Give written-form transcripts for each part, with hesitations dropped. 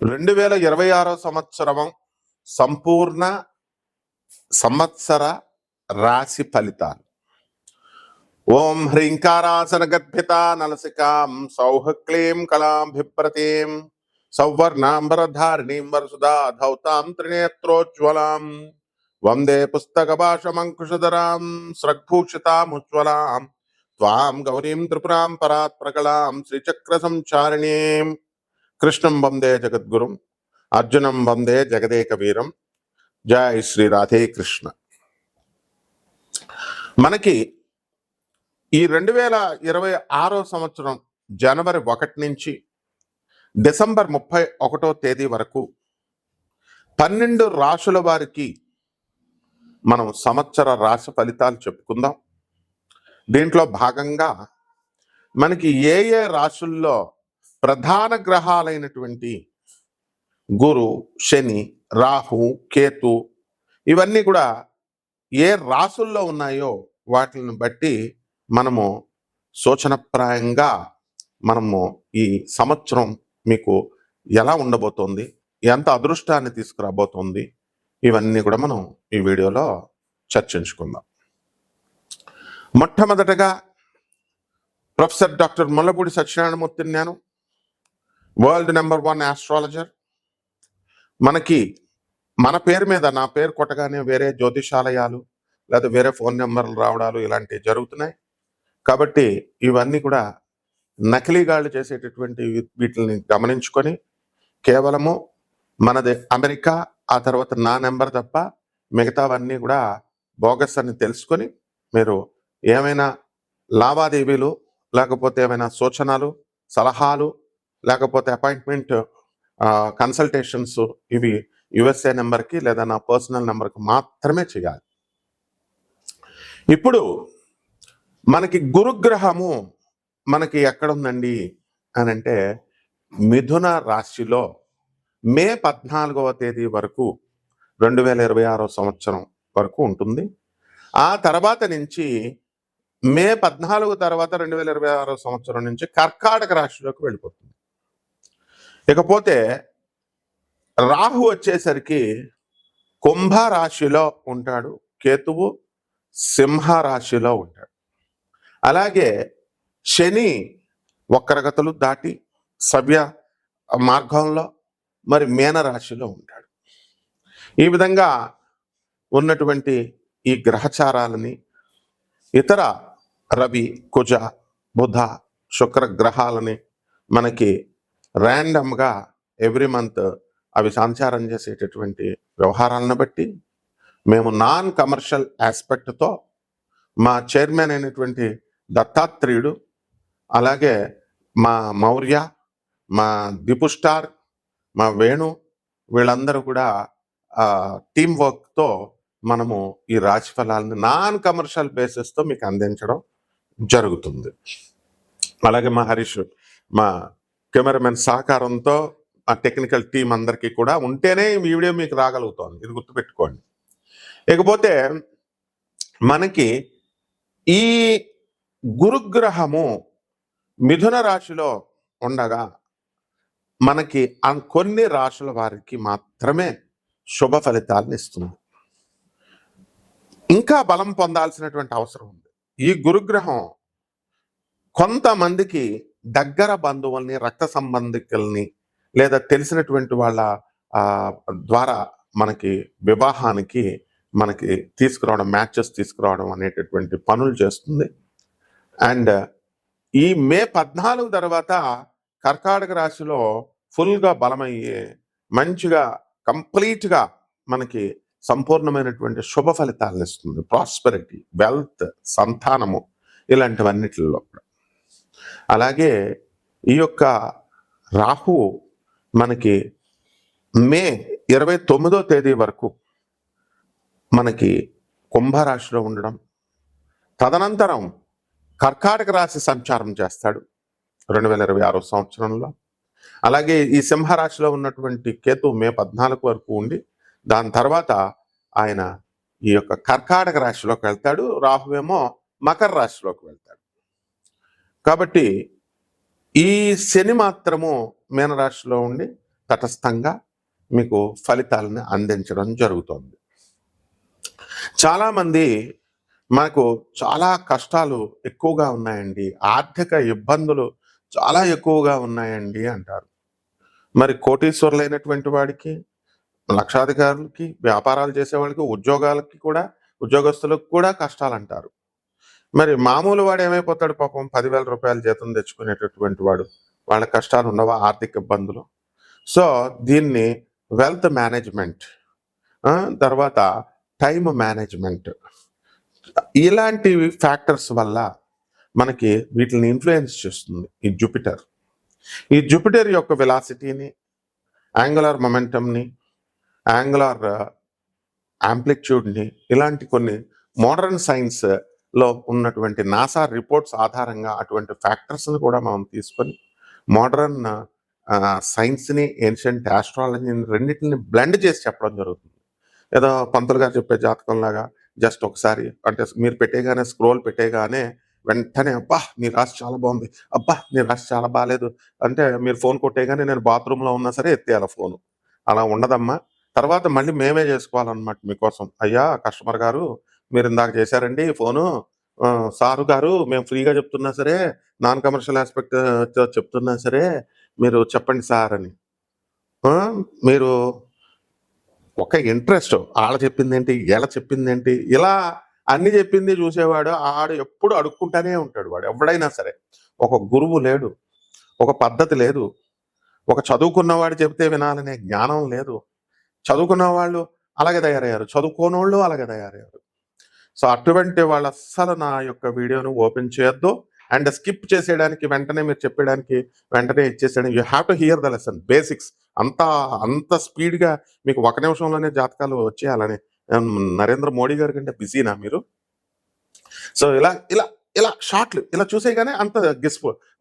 2026 సంవత్సరం సంపూర్ణ సంవత్సర రాశి ఫలితాలు. ఓం హ్రీంకారాసన గద్భిత నలసికాం సౌహ క్లీం కళాభిప్రతీం సౌవర్ణాంబరధారిణీం వరసుదా ధౌతాం త్రినేత్రోజ్వలాం వందే పుస్తకభాషమంకుశధరాం స్రగ్భూషితాముజ్వలాం త్వాం గౌరీం త్రిపురాం పరాత్ ప్రకళాం శ్రీచక్ర సంచారిణీం కృష్ణం వందే జగద్గురుం అర్జునం వందే జగదేక వీరం. జై శ్రీ రాధే కృష్ణ. మనకి ఈ 2026 సంవత్సరం జనవరి 1 నుంచి డిసెంబర్ 31వ తేదీ వరకు 12 రాశుల వారికి మనం సంవత్సర రాశి ఫలితాలు చెప్పుకుందాం. దీంట్లో భాగంగా మనకి ఏ ఏ రాశుల్లో ప్రధాన గ్రహాలైనటువంటి గురు, శని, రాహు, కేతు ఇవన్నీ కూడా ఏ రాశుల్లో ఉన్నాయో వాటిని బట్టి మనము సూచనప్రాయంగా మనము ఈ సంవత్సరం మీకు ఎలా ఉండబోతోంది, ఎంత అదృష్టాన్ని తీసుకురాబోతోంది, ఇవన్నీ కూడా మనం ఈ వీడియోలో చర్చించుకుందాం. మొట్టమొదటగా ప్రొఫెసర్ డాక్టర్ ముల్లపూడి సత్యనారాయణమూర్తిని నేను, వరల్డ్ నెంబర్ 1 ఆస్ట్రాలజర్. మనకి మన పేరు మీద నా పేరు కొట్టగానే వేరే జ్యోతిషాలయాలు లేదా వేరే ఫోన్ నెంబర్లు రావడాలు ఇలాంటివి జరుగుతున్నాయి. కాబట్టి ఇవన్నీ కూడా నకిలీగాళ్ళు చేసేటటువంటి వీటిని గమనించుకొని కేవలము మనది అమెరికా, ఆ తర్వాత నా నెంబర్ తప్ప మిగతావన్నీ కూడా బోగస్ అని తెలుసుకొని మీరు ఏమైనా లావాదేవీలు లేకపోతే ఏమైనా సూచనలు, సలహాలు, లేకపోతే అపాయింట్మెంట్ కన్సల్టేషన్స్ ఇవి యుఎస్ఏ నెంబర్కి లేదా నా పర్సనల్ నెంబర్కి మాత్రమే చేయాలి. ఇప్పుడు మనకి గురుగ్రహము మనకి ఎక్కడుందండి అని అంటే మిథున రాశిలో మే 14వ తేదీ వరకు 2026 సంవత్సరం వరకు ఉంటుంది. ఆ తర్వాత నుంచి మే 14 తర్వాత 2026 సంవత్సరం నుంచి కర్కాటక రాశిలోకి వెళ్ళిపోతుంది. ఇకపోతే రాహు వచ్చేసరికి కుంభ రాశిలో ఉంటాడు, కేతువు సింహ రాశిలో ఉంటాడు. అలాగే శని వక్రగతులు దాటి సవ్య మార్గంలో మరి మీన రాశిలో ఉంటాడు. ఈ విధంగా ఉన్నటువంటి ఈ గ్రహచారాలని ఇతర రవి, కుజ, బుధ, శుక్ర గ్రహాలని మనకి ర్యాండమ్గా ఎవ్రీ మంత్ అవి సంచారం చేసేటటువంటి వ్యవహారాలను బట్టి మేము నాన్ కమర్షియల్ ఆస్పెక్ట్తో మా చైర్మన్ అయినటువంటి దత్తాత్రేయుడు, అలాగే మా మౌర్య, మా దిపు స్టార్, మా వేణు వీళ్ళందరూ కూడా టీం వర్క్తో మనము ఈ రాశి ఫలాలను నాన్ కమర్షియల్ బేసిస్తో మీకు అందించడం జరుగుతుంది. అలాగే మా హరీష్, మా కెమెరామెన్ సహకారంతో ఆ టెక్నికల్ టీం అందరికీ కూడా ఉంటేనే ఈ వీడియో మీకు రాగలుగుతోంది, ఇది గుర్తుపెట్టుకోండి. ఇకపోతే మనకి ఈ గురుగ్రహము మిథున రాశిలో ఉండగా మనకి కొన్ని రాశుల వారికి మాత్రమే శుభ ఫలితాలను ఇస్తుంది. ఇంకా బలం పొందాల్సినటువంటి అవసరం ఉంది. ఈ గురుగ్రహం కొంతమందికి దగ్గర బంధువుల్ని, రక్త సంబంధికుల్ని లేదా తెలిసినటువంటి వాళ్ళ ద్వారా మనకి వివాహానికి మనకి తీసుకురావడం, మ్యాచెస్ తీసుకురావడం అనేటటువంటి పనులు చేస్తుంది. అండ్ ఈ మే 14 తర్వాత కర్కాటక రాశిలో ఫుల్గా బలమయ్యే మంచిగా కంప్లీట్గా మనకి సంపూర్ణమైనటువంటి శుభ ఫలితాలను ఇస్తుంది. ప్రాస్పెరిటీ, వెల్త్, సంతానము ఇలాంటివన్నిటిలో. అలాగే ఈ యొక్క రాహు మనకి మే 29వ తేదీ వరకు మనకి కుంభరాశిలో ఉండడం, తదనంతరం కర్కాటక రాశి సంచారం చేస్తాడు 2026 సంవత్సరంలో. అలాగే ఈ సింహరాశిలో ఉన్నటువంటి కేతు మే 14 వరకు ఉండి దాని తర్వాత ఆయన ఈ యొక్క కర్కాటక రాశిలోకి వెళ్తాడు. రాహువేమో మకర రాశిలోకి వెళ్తాడు. కాబట్టి ఈ శని మాత్రము మీనరాశిలో ఉండి తటస్థంగా మీకు ఫలితాలను అందించడం జరుగుతుంది. చాలామంది మనకు చాలా కష్టాలు ఎక్కువగా ఉన్నాయండి, ఆర్థిక ఇబ్బందులు చాలా ఎక్కువగా ఉన్నాయండి అంటారు. మరి కోటీశ్వరులైనటువంటి వాడికి, లక్షాధికారులకి, వ్యాపారాలు చేసేవాళ్ళకి, ఉద్యోగస్తులకు కూడా కష్టాలంటారు. మరి మామూలు వాడు ఏమైపోతాడు పాపం? 10,000 రూపాయల జీతం తెచ్చుకునేటటువంటి వాడు, వాళ్ళ కష్టాలు ఉండవా? ఆర్థిక ఇబ్బందులు. సో దీన్ని వెల్త్ మేనేజ్మెంట్, తర్వాత టైమ్ మేనేజ్మెంట్, ఇలాంటి ఫ్యాక్టర్స్ వల్ల మనకి వీటిని ఇన్ఫ్లుయెన్స్ చేస్తుంది ఈ జూపిటర్ యొక్క వెలాసిటీని, యాంగులర్ మొమెంటంని, యాంగులర్ యాంప్లిట్యూడ్ని, ఇలాంటి కొన్ని మోడర్న్ సైన్స్ లో ఉన్నటువంటి నాసా రిపోర్ట్స్ ఆధారంగా అటువంటి ఫ్యాక్టర్స్ని కూడా మనం తీసుకొని మోడర్న్ సైన్స్ని, ఏన్షియంట్ ఆస్ట్రాలజీని రెండింటిని బ్లెండ్ చేసి చెప్పడం జరుగుతుంది. ఏదో పంతులు గారు చెప్పే జాతకంలాగా జస్ట్ ఒకసారి అంటే మీరు పెట్టేగానే, స్క్రోల్ పెట్టేగానే వెంటనే అబ్బా నీ రాశి చాలా బాగుంది, అబ్బా నీ రాశి చాలా బాగాలేదు అంటే మీరు ఫోన్ కొట్టేగానే నేను బాత్రూంలో ఉన్నా సరే ఎత్తేయాలి ఫోను. అలా ఉండదమ్మా. తర్వాత మళ్ళీ మేమే చేసుకోవాలన్నమాట మీకోసం. అయ్యా కస్టమర్ గారు, మీరు ఇందాక చేశారండి ఫోను, సారు గారు మేము ఫ్రీగా చెప్తున్నా సరే, నాన్ కమర్షియల్ ఆస్పెక్ట్ చెప్తున్నా సరే మీరు చెప్పండి సార్ అని. మీరు ఒక ఇంట్రెస్ట్, ఆళ్ళ చెప్పిందేంటి, ఈళ్ళ చెప్పిందేంటి, ఇలా అన్ని చెప్పింది చూసేవాడు ఆడు ఎప్పుడు అడుక్కుంటానే ఉంటాడు. వాడు ఎవడైనా సరే, ఒక గురువు లేడు, ఒక పద్ధతి లేదు, ఒక చదువుకున్నవాడు చెబితే వినాలనే జ్ఞానం లేదు. చదువుకున్న వాళ్ళు అలాగే తయారయ్యారు, చదువుకోనోళ్ళు అలాగే తయారయ్యారు. సో అటువంటి వాళ్ళు అస్సలు నా యొక్క వీడియోను ఓపెన్ చేయొద్దు. అండ్ స్కిప్ చేసేయడానికి, వెంటనే మీరు చెప్పేయడానికి వెంటనే ఇచ్చేసేయడం. You have to hear the lesson, basics. అంత స్పీడ్గా మీకు ఒక నిమిషంలోనే జాతకాలు వచ్చేయాలని నరేంద్ర మోడీ గారి కంటే బిజీనా మీరు? సో ఇలా ఇలా ఇలా షార్ట్లు ఇలా చూసేగానే అంత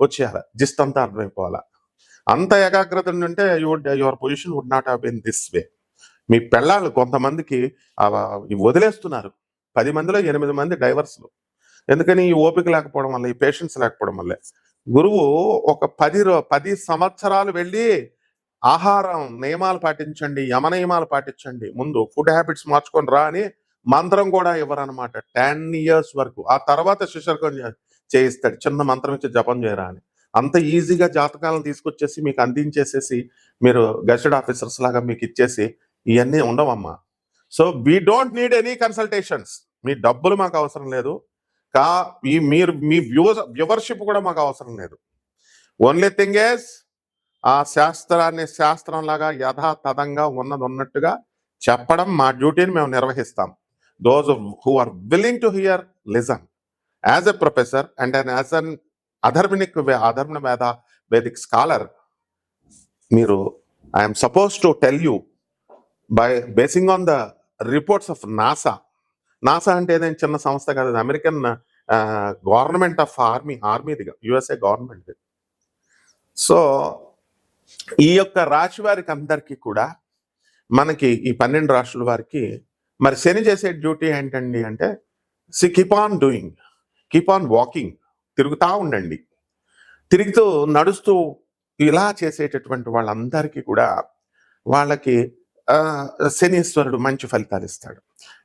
వచ్చేయాలి, జిస్ట్ అంతా అర్థమైపోవాలా. అంత ఏకాగ్రత ఉంటే your position would not have been this way. మీ పెళ్ళాళ్ళు కొంతమందికి వదిలేస్తున్నారు. 10 మందిలో 8 మంది డైవర్స్లు. ఎందుకని? ఈ ఓపిక లేకపోవడం వల్ల, ఈ పేషెన్స్ లేకపోవడం వల్లే. గురువు ఒక 10 సంవత్సరాలు వెళ్ళి ఆహారం నియమాలు పాటించండి, యమ నియమాలు పాటించండి, ముందు ఫుడ్ హ్యాబిట్స్ మార్చుకొని రా అని మంత్రం కూడా ఇవ్వరనమాట 10 ఇయర్స్ వరకు. ఆ తర్వాత శిష్యర్కం చేయిస్తాడు, చిన్న మంత్రం ఇచ్చి జపం చేయరా అని. అంత ఈజీగా జాతకాలను తీసుకొచ్చేసి మీకు అందించేసేసి మీరు గెస్టెడ్ ఆఫీసర్స్ లాగా మీకు ఇచ్చేసి ఇవన్నీ ఉండవమ్మా. So we don't need any consultations. మీ డబ్బులు మాకు అవసరం లేదు, మీ వ్యూవర్షిప్ కూడా మాకు అవసరం లేదు. ఓన్లీ థింగ్ ఈజ్ ఆ శాస్త్రాన్ని శాస్త్రంలాగా యథాతథంగా ఉన్నట్టుగా చెప్పడం మా డ్యూటీని మేము నిర్వహిస్తాం. Those who are willing to hear listen. As a professor and as an Atharvana Vedic scholar, మీరు I'm supposed to tell you by basing on the reports of NASA. NASA అంటే ఏదైనా చిన్న సంస్థ కాదు, అమెరికన్ గవర్నమెంట్ ఆఫ్ ఆర్మీదిగా, USA government. So ఈ యొక్క రాశి వారికి అందరికీ కూడా, మనకి ఈ 12 రాశుల వారికి మరి శని చేసే డ్యూటీ ఏంటండి అంటే, keep on doing, keep on walking, తిరుగుతూ ఉండండి. తిరుగుతూ నడుస్తూ ఇలా చేసేటటువంటి వాళ్ళందరికీ కూడా వాళ్ళకి శనీశ్వరుడు మంచి ఫలితాలు ఇస్తాడు.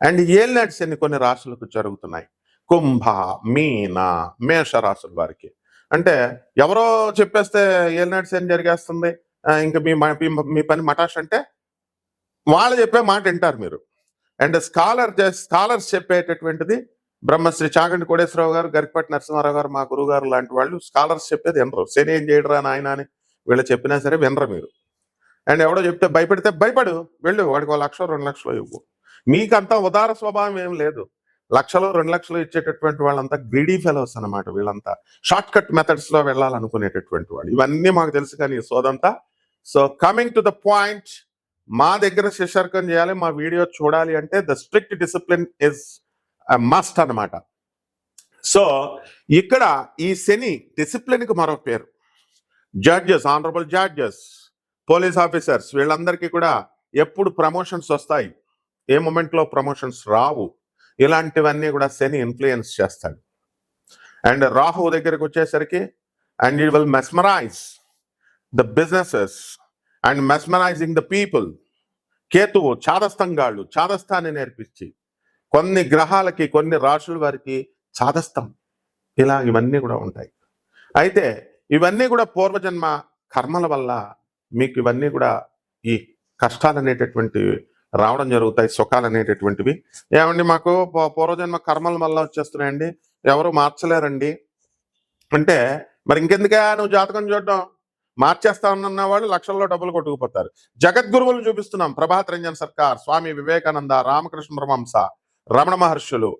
అండ్ ఏళ్ళనాటి శని కొన్ని రాశులకు జరుగుతున్నాయి. కుంభ, మీన, మేష రాశుల వారికి అంటే ఎవరో చెప్పేస్తే ఏళ్ళనాటి శని జరిగేస్తుంది, ఇంకా మీ పని మటాష్ అంటే వాళ్ళు చెప్పే మాట వింటారు మీరు. అండ్ స్కాలర్స్ చెప్పేటటువంటిది బ్రహ్మశ్రీ చాగంటి కోటేశ్వరరావు గారు, గరికపాటి నరసింహారావు గారు, మా గురువు గారు లాంటి వాళ్ళు స్కాలర్స్ చెప్పేది వినరు. శని ఏం చేయడరా నాయన అని వీళ్ళు చెప్పినా సరే వినరు మీరు. అండ్ ఎవడో చెప్తే భయపెడితే భయపడు, వెళ్ళు, వాడికి 1 లక్ష 2 లక్షలు ఇవ్వు. మీకంతా ఉదార స్వభావం ఏం లేదు. 1 లక్షలు 2 లక్షలు ఇచ్చేటటువంటి వాళ్ళంతా గ్రీడీ ఫెలోస్ అనమాట. వీళ్ళంతా షార్ట్ కట్ మెథడ్స్ లో వెళ్ళాలనుకునేటటువంటి వాళ్ళు. ఇవన్నీ మాకు తెలుసు కానీ సోదంతా. So coming to the point, మా దగ్గర శిష్యర్కం చేయాలి, మా వీడియో చూడాలి అంటే the strict discipline is must అనమాట. సో ఇక్కడ ఈ శని డిసిప్లిన్కి మరో పేరు. Judges, honourable judges, police officers, వీళ్ళందరికీ కూడా ఎప్పుడు ప్రమోషన్స్ వస్తాయి, ఏ మూమెంట్లో ప్రమోషన్స్ రావు, ఇలాంటివన్నీ కూడా శని ఇన్ఫ్లుయెన్స్ చేస్తాడు. అండ్ రాహు దగ్గరికి వచ్చేసరికి and it will mesmerize the businesses and mesmerizing the people. కేతువు చాదస్తంగాళ్ళు, చాదస్తాన్ని నేర్పించి కొన్ని గ్రహాలకి కొన్ని రాశుల వారికి చాదస్తం, ఇలా ఇవన్నీ కూడా ఉంటాయి. అయితే ఇవన్నీ కూడా పూర్వజన్మ కర్మల వల్ల మీకు ఇవన్నీ కూడా ఈ కష్టాలు అనేటటువంటివి రావడం జరుగుతాయి, సుఖాలు అనేటటువంటివి. ఏమండి మాకు పూర్వజన్మ కర్మల వల్ల వచ్చేస్తున్నాయండి, ఎవరు మార్చలేరండి అంటే మరి ఇంకెందుకే నువ్వు జాతకం చూడడం, మార్చేస్తా ఉన్న వాళ్ళు లక్షల్లో డబ్బులు కొట్టుకుపోతారు. జగద్గురువులు చూపిస్తున్నాం, ప్రభాత్ రంజన్ సర్కార్, స్వామి వివేకానంద, రామకృష్ణ పరమహంస, రమణ మహర్షులు,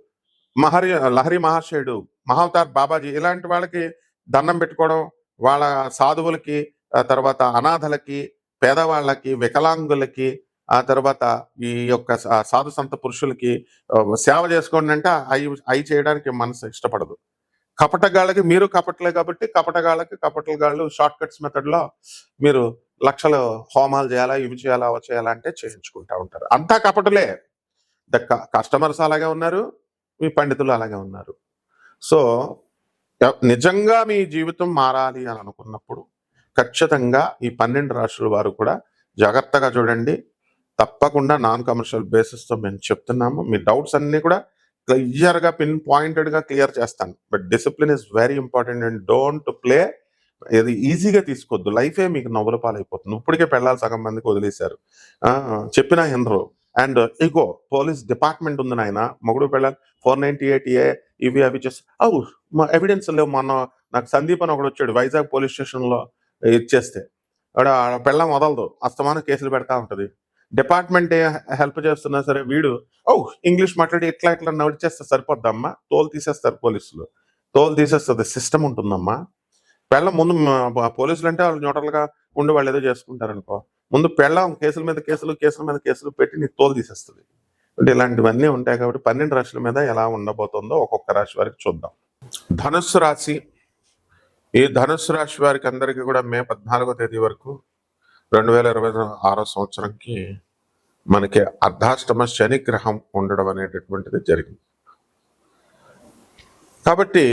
లహరి మహాశయుడు, మహావతార్ బాబాజీ, ఇలాంటి వాళ్ళకి దండం పెట్టుకోవడం, వాళ్ళ సాధువులకి, తర్వాత అనాథలకి, పేదవాళ్ళకి, వికలాంగులకి, ఆ తర్వాత ఈ యొక్క సాధు సంత పురుషులకి సేవ చేసుకోండి అంటే అవి చేయడానికి మనసు ఇష్టపడదు. కపటగాళ్ళకి మీరు కపటలే కాబట్టి కపటగాళ్ళు షార్ట్ కట్స్ మెథడ్లో మీరు లక్షలు హోమాలు చేయాలా, ఇవి చేయాలా, అవి చేయాలా అంటే చేయించుకుంటా ఉంటారు. అంతా కపటలే. కస్టమర్స్ అలాగే ఉన్నారు, మీ పండితులు అలాగే ఉన్నారు. సో నిజంగా మీ జీవితం మారాలి అని అనుకున్నప్పుడు ఖచ్చితంగా ఈ 12 రాశుల వారు కూడా జాగ్రత్తగా చూడండి. తప్పకుండా నాన్ కమర్షియల్ బేసిస్తో మేము చెప్తున్నాము. మీ డౌట్స్ అన్నీ కూడా క్లియర్గా పిన్ పాయింటెడ్గా క్లియర్ చేస్తాను. But discipline is very important and don't play. ఇది ఈజీగా తీసుకోవద్దు, లైఫే మీకు నవ్వుల పాలైపోతుంది. ఇప్పటికే పెళ్ళాలి సగం మందికి వదిలేశారు, చెప్పినా వినరు. అండ్ ఇగో పోలీస్ డిపార్ట్మెంట్ ఉంది నాయన, మొగుడు పెళ్ళాలి 498A ఇవి అవి చేసి మా ఎవిడెన్స్ లేవు. మొన్న నాకు సందీప్ అని ఒకడు వచ్చాడు వైజాగ్ పోలీస్ స్టేషన్లో ఇచ్చేస్తే, పెళ్ళం వదలదు, అస్తమానం కేసులు పెడతా ఉంటుంది. డిపార్ట్మెంట్ హెల్ప్ చేస్తున్నా సరే వీడు ఇంగ్లీష్ మాట్లాడి ఇట్లా నడిచేస్తే సరిపోద్దమ్మా, తోలు తీసేస్తారు పోలీసులు, తోలు తీసేస్తుంది, సిస్టమ్ ఉంటుందమ్మా. పెళ్ళం ముందు పోలీసులు అంటే వాళ్ళు న్యూట్రల్గా ఉండి వాళ్ళు ఏదో చేసుకుంటారు అనుకో, ముందు పెళ్ళం కేసుల మీద కేసులు పెట్టి నీ తోలు తీసేస్తుంది. అంటే ఇలాంటివన్నీ ఉంటాయి. కాబట్టి 12 రాశుల మీద ఎలా ఉండబోతుందో ఒక్కొక్క రాశి వారికి చూద్దాం. ధనుస్సు రాశి. ఈ ధనుస్సు రాశి వారికి అందరికీ కూడా మే 14వ తేదీ వరకు 2026 సంవత్సరంకి మనకి అర్ధాష్టమ శని గ్రహం ఉండడం అనేటటువంటిది జరిగింది. కాబట్టి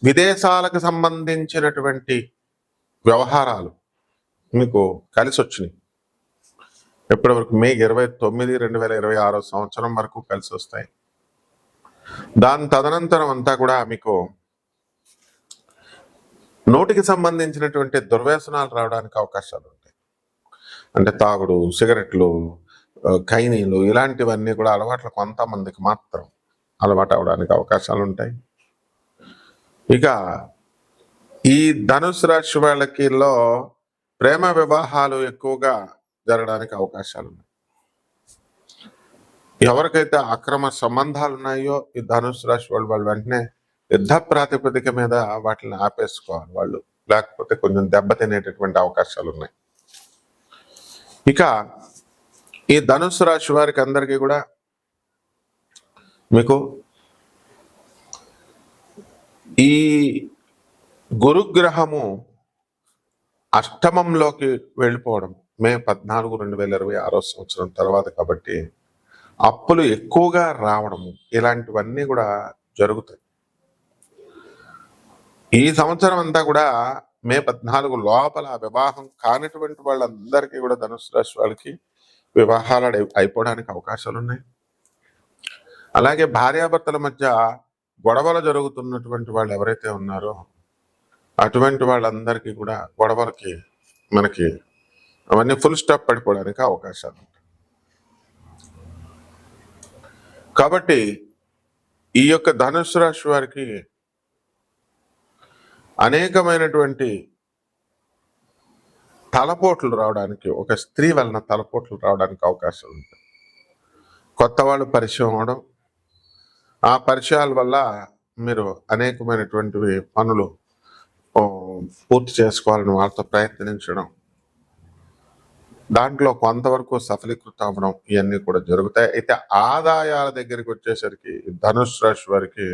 విదేశాలకు సంబంధించినటువంటి వ్యవహారాలు మీకు కలిసి వచ్చినాయి. ఎప్పటి వరకు మే 29, 2026 సంవత్సరం వరకు కలిసి వస్తాయి. దాని తదనంతరం అంతా కూడా మీకు నోటికి సంబంధించినటువంటి దుర్వ్యసనాలు రావడానికి అవకాశాలు ఉంటాయి. అంటే తాగుడు, సిగరెట్లు, ఖైనీలు, ఇలాంటివన్నీ కూడా అలవాట్లు కొంతమందికి మాత్రం అలవాటు అవడానికి అవకాశాలు ఉంటాయి. ఇక ఈ ధనుసు రాశి వాళ్ళకిలో ప్రేమ వివాహాలు ఎక్కువగా జరగడానికి అవకాశాలు ఉన్నాయి. ఎవరికైతే అక్రమ సంబంధాలు ఉన్నాయో ఈ ధనుసు రాశి వాళ్ళు వెంటనే యుద్ధ ప్రాతిపదిక మీద వాటిని ఆపేసుకోవాలి వాళ్ళు, లేకపోతే కొంచెం దెబ్బతినేటటువంటి అవకాశాలు ఉన్నాయి. ఇక ఈ ధనుసు రాశి వారికి అందరికీ కూడా మీకు ఈ గురుగ్రహము అష్టమంలోకి వెళ్ళిపోవడం మే 14, 2026 సంవత్సరం తర్వాత, కాబట్టి అప్పులు ఎక్కువగా రావడము ఇలాంటివన్నీ కూడా జరుగుతాయి. ఈ సంవత్సరం అంతా కూడా మే 14 లోపల వివాహం కానిటువంటి వాళ్ళందరికీ కూడా ధనుసు రాశి వాళ్ళకి వివాహాలు అయిపోవడానికి అవకాశాలు ఉన్నాయి. అలాగే భార్యాభర్తల మధ్య గొడవలు జరుగుతున్నటువంటి వాళ్ళు ఎవరైతే ఉన్నారో అటువంటి వాళ్ళందరికీ కూడా గొడవలకి మనకి అవన్నీ ఫుల్ స్టాప్ పడిపోవడానికి అవకాశాలు ఉంటాయి. కాబట్టి ఈ యొక్క ధనుసు రాశి వారికి అనేకమైనటువంటి తలపోట్లు రావడానికి, ఒక స్త్రీ వలన తలపోట్లు రావడానికి అవకాశాలు ఉంటాయి. కొత్త వాళ్ళు పరిచయం అవడం, ఆ పరిచయాల వల్ల మీరు అనేకమైనటువంటివి పనులు పూర్తి చేసుకోవాలని వాళ్ళతో ప్రయత్నించడం, దాంట్లో కొంతవరకు సఫలీకృతం అవ్వడం, ఇవన్నీ కూడా జరుగుతాయి. అయితే ఆదాయాల దగ్గరికి వచ్చేసరికి ధనుసు రాశి వారికి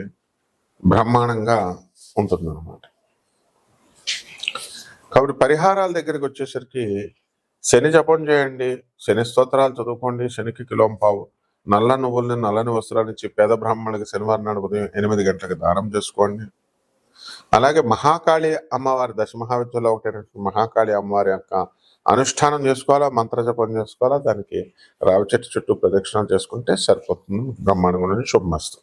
బ్రహ్మాండంగా ఉంటుంది అన్నమాట. కాబట్టి పరిహారాల దగ్గరికి వచ్చేసరికి శని జపం చేయండి, శని స్తోత్రాలు చదువుకోండి, శనికి కిలోంపావు నల్ల నువ్వుల్ని, నల్లని వస్త్రాలు ఇచ్చి పేద బ్రాహ్మణులకి శనివారం నాడు ఉదయం 8 గంటలకు దానం చేసుకోండి. అలాగే మహాకాళి అమ్మవారి దశమహావిద్యలో ఒకటైనటువంటి మహాకాళి అమ్మవారి యొక్క అనుష్ఠానం చేసుకోవాలా, మంత్రజపం చేసుకోవాలా, దానికి రావి చెట్టు చుట్టూ ప్రదక్షిణాలు చేసుకుంటే సరిపోతుంది. బ్రహ్మాండంగా శుభమస్తు.